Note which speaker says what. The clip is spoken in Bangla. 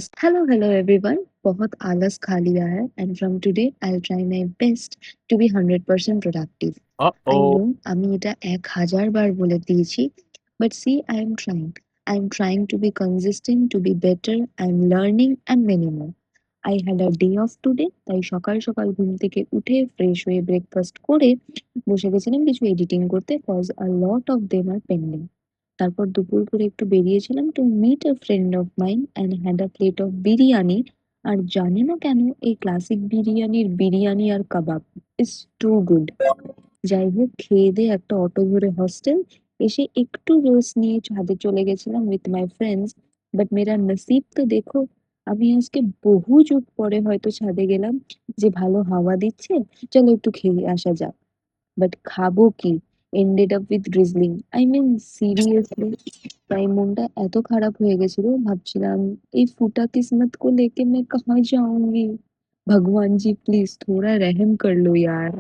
Speaker 1: Hello, hello everyone. बहुत आलस खा लिया है and from today I'll try my best to be 100% productive. I
Speaker 2: Uh-oh.
Speaker 1: know আমি এটা 1000 বার বলে দিয়েছি, but see I am trying. I am trying to be consistent, to be better, I am learning and many more. I had a day off today, তাই সকাল সকাল ঘুম থেকে উঠে ফ্রেশ হয়ে ব্রেকফাস্ট করে বসে গেছিলাম কিছু এডিটিং করতে cause a lot of them are pending. তারপর দুপুর করে একটু বেরিয়েছিলাম to meet a friend of mine and had a plate of biryani. আর জানি না কেন এই ক্লাসিক বিরিয়ানির বিরিয়ানি আর কাবাব ইজ টু গুড। যাই হোক খেয়ে দিয়ে একটা অটো ধরে হস্টেল এসে একটু রেস্ট নিয়ে ছাদে চলে গেছিলাম উইথ মাই ফ্রেন্ডস। বাট মেরা নসিব তো দেখো, আমি আজকে বহু যুগ পরে হয়তো ছাদে গেলাম, যে ভালো হাওয়া দিচ্ছে, চলো একটু খেয়ে আসা যাক। বাট খাবো কি? Ended up with drizzling, I mean seriously. তাই মনটা এত খারাপ হয়ে গেছিল, ভাবছিলাম এই ফুটা किस्मत को लेके मैं कहाँ जाऊंगी। भगवान जी प्लीज थोड़ा रहम कर लो यार।